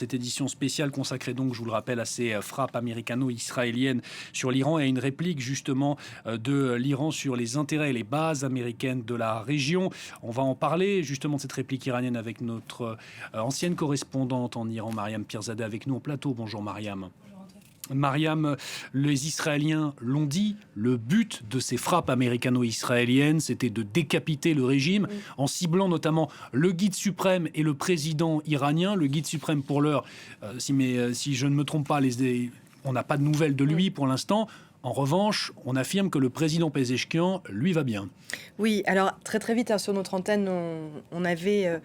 Cette édition spéciale consacrée donc, je vous le rappelle, à ces frappes américano-israéliennes sur l'Iran et à une réplique justement de l'Iran sur les intérêts et les bases américaines de la région. On va en parler justement de cette réplique iranienne avec notre ancienne correspondante en Iran, Mariam Pirzadeh, avec nous en plateau. Bonjour Mariam. Mariam, les Israéliens l'ont dit, le but de ces frappes américano-israéliennes, c'était de décapiter le régime, en ciblant notamment le guide suprême et le président iranien. Le guide suprême, pour l'heure, si je ne me trompe pas, on n'a pas de nouvelles de lui pour l'instant. En revanche, on affirme que le président Pezeshkian, lui, va bien. Oui, alors très vite, sur notre antenne, on avait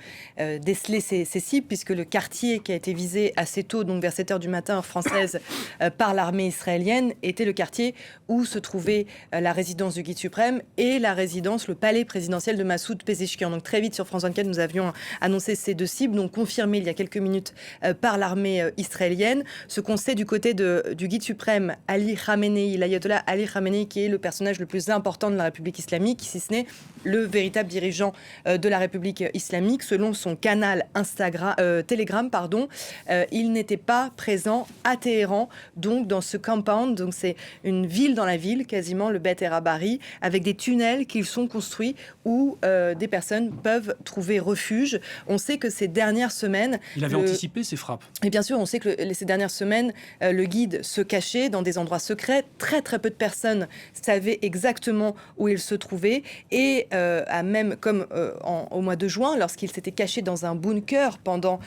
décelé ces cibles, puisque le quartier qui a été visé assez tôt, donc vers 7 heures du matin, heure française, par l'armée israélienne, était le quartier où se trouvait la résidence du guide suprême et la résidence, le palais présidentiel de Massoud Pezeshkian. Donc très vite, sur France 24, nous avions annoncé ces deux cibles, donc confirmées il y a quelques minutes par l'armée israélienne. Ce qu'on sait du côté du guide suprême, Ali Khamenei, l'ayatollah Ali Khamenei, qui est le personnage le plus important de la République islamique, si ce n'est le véritable dirigeant de la République islamique. Selon son canal Telegram, il n'était pas présent à Téhéran, donc dans ce compound. Donc c'est une ville dans la ville, quasiment le Bet Erabari, avec des tunnels qui sont construits où des personnes peuvent trouver refuge. On sait que ces dernières semaines... Il avait anticipé ces frappes. Et bien sûr, on sait que ces dernières semaines, le guide se cachait dans des endroits secrets. Très peu de personnes savaient exactement où il se trouvait. Et même comme au mois de juin, lorsqu'il s'était caché dans un bunker pendant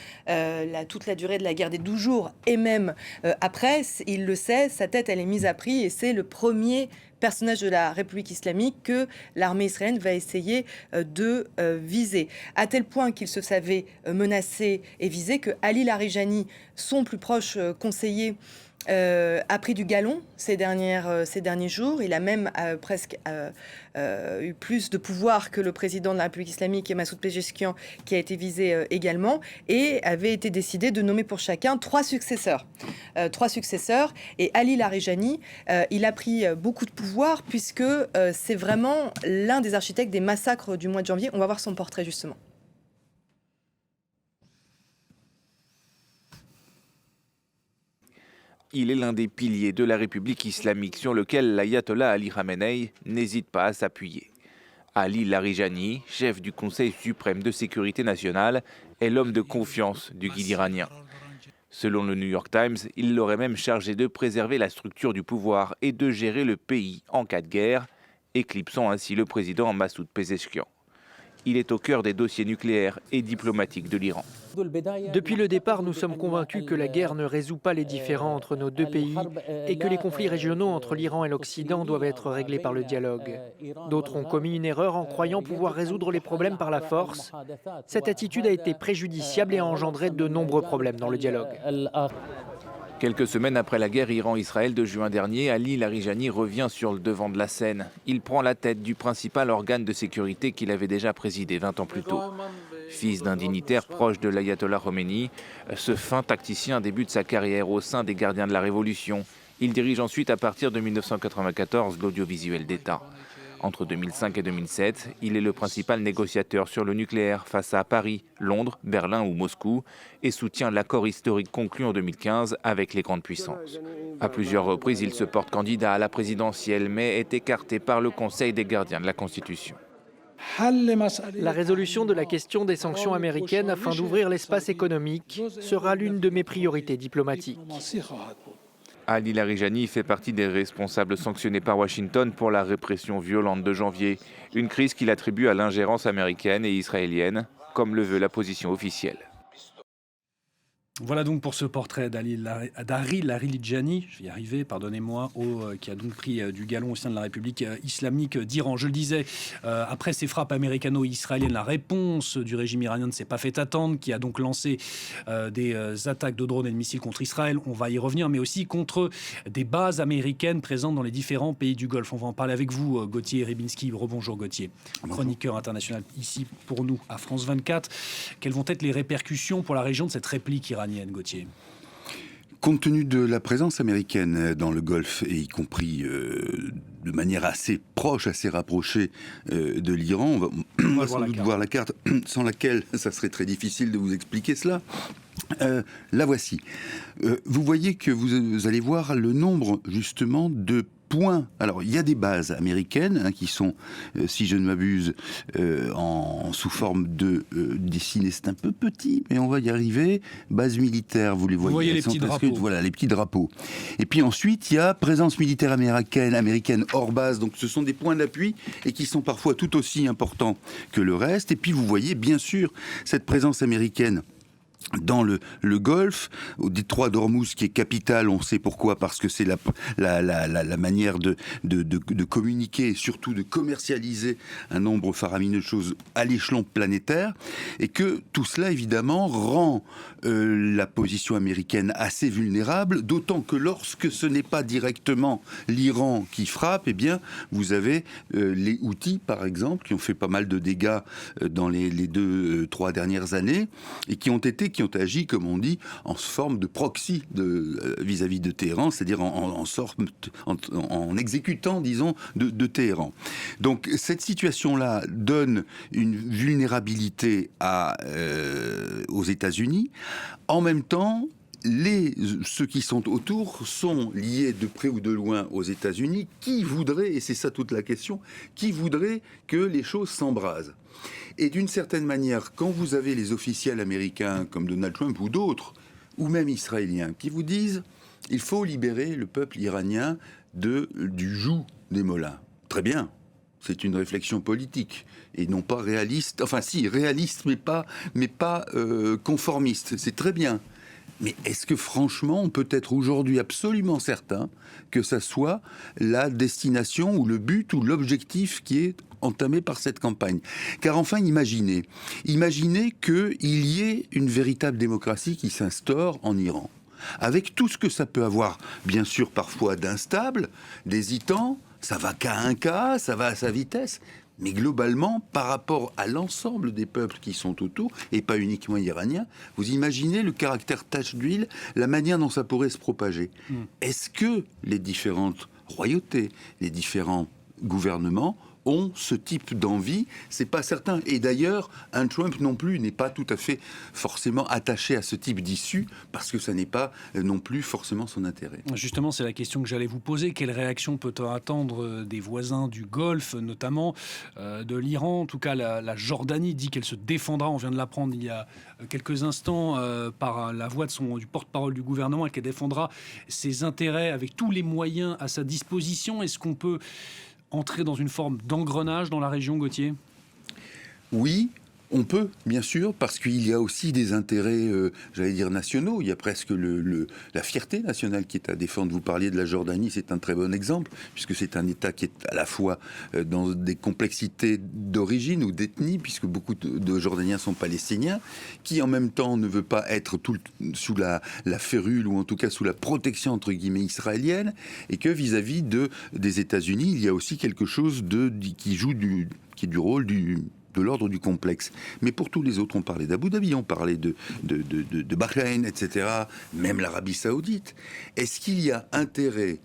toute la durée de la guerre des 12 jours, et même après, il le sait, sa tête elle est mise à prix, et c'est le premier personnage de la République islamique que l'armée israélienne va essayer de viser. À tel point qu'il se savait menacé et visé que Ali Larijani, son plus proche conseiller, a pris du galon ces derniers jours. Il a même presque eu plus de pouvoir que le président de la République islamique, Massoud Pezeshkian, qui a été visé également, et avait été décidé de nommer pour chacun trois successeurs. Et Ali Larijani, il a pris beaucoup de pouvoir, puisque c'est vraiment l'un des architectes des massacres du mois de janvier. On va voir son portrait justement. Il est l'un des piliers de la République islamique sur lequel l'ayatollah Ali Khamenei n'hésite pas à s'appuyer. Ali Larijani, chef du Conseil suprême de sécurité nationale, est l'homme de confiance du guide iranien. Selon le New York Times, il l'aurait même chargé de préserver la structure du pouvoir et de gérer le pays en cas de guerre, éclipsant ainsi le président Massoud Pezeshkian. Il est au cœur des dossiers nucléaires et diplomatiques de l'Iran. Depuis le départ, nous sommes convaincus que la guerre ne résout pas les différends entre nos deux pays et que les conflits régionaux entre l'Iran et l'Occident doivent être réglés par le dialogue. D'autres ont commis une erreur en croyant pouvoir résoudre les problèmes par la force. Cette attitude a été préjudiciable et a engendré de nombreux problèmes dans le dialogue. Quelques semaines après la guerre Iran-Israël de juin dernier, Ali Larijani revient sur le devant de la scène. Il prend la tête du principal organe de sécurité qu'il avait déjà présidé 20 ans plus tôt. Fils d'un dignitaire proche de l'ayatollah Khomeini, ce fin tacticien débute sa carrière au sein des gardiens de la Révolution. Il dirige ensuite à partir de 1994 l'audiovisuel d'État. Entre 2005 et 2007, il est le principal négociateur sur le nucléaire face à Paris, Londres, Berlin ou Moscou et soutient l'accord historique conclu en 2015 avec les grandes puissances. À plusieurs reprises, il se porte candidat à la présidentielle mais est écarté par le Conseil des gardiens de la Constitution. La résolution de la question des sanctions américaines afin d'ouvrir l'espace économique sera l'une de mes priorités diplomatiques. Ali Larijani fait partie des responsables sanctionnés par Washington pour la répression violente de janvier, une crise qu'il attribue à l'ingérence américaine et israélienne, comme le veut la position officielle. Voilà donc pour ce portrait d'Ari Larijani, je vais y arriver, pardonnez-moi, qui a donc pris du galon au sein de la République islamique d'Iran. Je le disais, après ces frappes américano-israéliennes, la réponse du régime iranien ne s'est pas fait attendre, qui a donc lancé des attaques de drones et de missiles contre Israël. On va y revenir, mais aussi contre des bases américaines présentes dans les différents pays du Golfe. On va en parler avec vous, Gauthier Ribinski. Rebonjour Gauthier, chroniqueur international ici pour nous à France 24. Quelles vont être les répercussions pour la région de cette réplique iranienne, Gauthier ? Compte tenu de la présence américaine dans le Golfe, et y compris de manière assez proche, assez rapprochée de l'Iran, on va sans doute voir la carte, sans laquelle ça serait très difficile de vous expliquer cela. La voici. Vous voyez que vous allez voir le nombre justement de points. Alors, il y a des bases américaines qui sont, si je ne m'abuse, sous forme de dessinée. C'est un peu petit, mais on va y arriver. Base militaire, vous les voyez. Vous voyez les petits drapeaux. Voilà, les petits drapeaux. Et puis ensuite, il y a présence militaire américaine hors base. Donc, ce sont des points d'appui et qui sont parfois tout aussi importants que le reste. Et puis, vous voyez, bien sûr, cette présence américaine dans le Golfe, au détroit d'Ormuz, qui est capital, on sait pourquoi, parce que c'est la manière de communiquer et surtout de commercialiser un nombre faramineux de choses à l'échelon planétaire, et que tout cela, évidemment, rend la position américaine assez vulnérable, d'autant que lorsque ce n'est pas directement l'Iran qui frappe, eh bien, vous avez les Houthis, par exemple, qui ont fait pas mal de dégâts dans les 2-3 dernières années, et qui ont agi, comme on dit, en forme de proxy vis-à-vis de Téhéran, c'est-à-dire en exécutant, disons, de Téhéran. Donc cette situation-là donne une vulnérabilité aux États-Unis. En même temps, ceux qui sont autour sont liés de près ou de loin aux États-Unis, qui voudraient, et c'est ça toute la question, qui voudraient que les choses s'embrasent. Et d'une certaine manière, quand vous avez les officiels américains comme Donald Trump ou d'autres, ou même israéliens, qui vous disent « il faut libérer le peuple iranien du joug des mollahs ». Très bien, c'est une réflexion politique et non pas réaliste. Enfin si, réaliste mais pas conformiste, c'est très bien. Mais est-ce que franchement, on peut être aujourd'hui absolument certain que ça soit la destination ou le but ou l'objectif qui est entamé par cette campagne? Car enfin, imaginez qu'il y ait une véritable démocratie qui s'instaure en Iran, avec tout ce que ça peut avoir, bien sûr, parfois d'instable, d'hésitant, ça va qu'à un cas, ça va à sa vitesse. Mais globalement, par rapport à l'ensemble des peuples qui sont autour, et pas uniquement iraniens, vous imaginez le caractère tache d'huile, la manière dont ça pourrait se propager. Est-ce que les différentes royautés, les différents gouvernements ont ce type d'envie? C'est pas certain. Et d'ailleurs, un Trump non plus n'est pas tout à fait forcément attaché à ce type d'issue, parce que ça n'est pas non plus forcément son intérêt. Justement, c'est la question que j'allais vous poser. Quelle réaction peut-on attendre des voisins du Golfe, notamment de l'Iran? En tout cas, la Jordanie dit qu'elle se défendra, on vient de l'apprendre il y a quelques instants, par la voix du porte-parole du gouvernement, et qu'elle défendra ses intérêts avec tous les moyens à sa disposition. Est-ce qu'on peut entrer dans une forme d'engrenage dans la région, Gauthier? Oui, on peut, bien sûr, parce qu'il y a aussi des intérêts, j'allais dire, nationaux. Il y a presque la fierté nationale qui est à défendre. Vous parliez de la Jordanie, c'est un très bon exemple, puisque c'est un État qui est à la fois dans des complexités d'origine ou d'ethnie, puisque beaucoup de Jordaniens sont palestiniens, qui en même temps ne veut pas être sous la férule, ou en tout cas sous la protection, entre guillemets, israélienne, et que vis-à-vis des États-Unis, il y a aussi quelque chose qui est du rôle de l'ordre du complexe. Mais pour tous les autres, on parlait d'Abu Dhabi, on parlait de Bahreïn, etc., même l'Arabie Saoudite. Est-ce qu'il y a intérêt,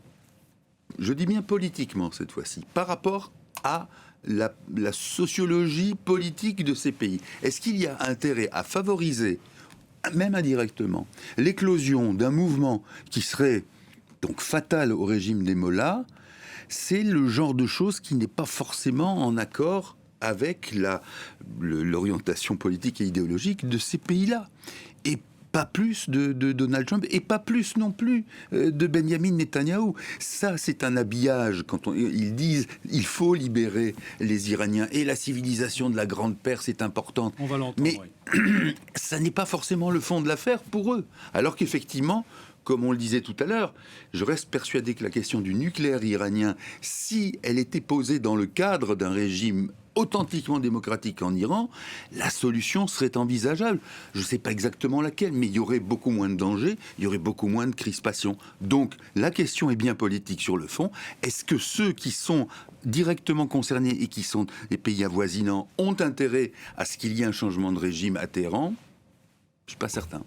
je dis bien politiquement cette fois-ci, par rapport à la sociologie politique de ces pays, est-ce qu'il y a intérêt à favoriser, même indirectement, l'éclosion d'un mouvement qui serait donc fatal au régime des mollahs? C'est le genre de choses qui n'est pas forcément en accord avec l'orientation politique et idéologique de ces pays-là. Et pas plus de Donald Trump, et pas plus non plus de Benjamin Netanyahou. Ça, c'est un habillage. Quand ils disent il faut libérer les Iraniens, et la civilisation de la Grande Perse est importante. On va l'entendre, mais oui. Ça n'est pas forcément le fond de l'affaire pour eux. Alors qu'effectivement, comme on le disait tout à l'heure, je reste persuadé que la question du nucléaire iranien, si elle était posée dans le cadre d'un régime authentiquement démocratique en Iran, la solution serait envisageable. Je ne sais pas exactement laquelle, mais il y aurait beaucoup moins de dangers, il y aurait beaucoup moins de crispation. Donc la question est bien politique sur le fond. Est-ce que ceux qui sont directement concernés et qui sont les pays avoisinants ont intérêt à ce qu'il y ait un changement de régime à Téhéran? Je ne suis pas certain.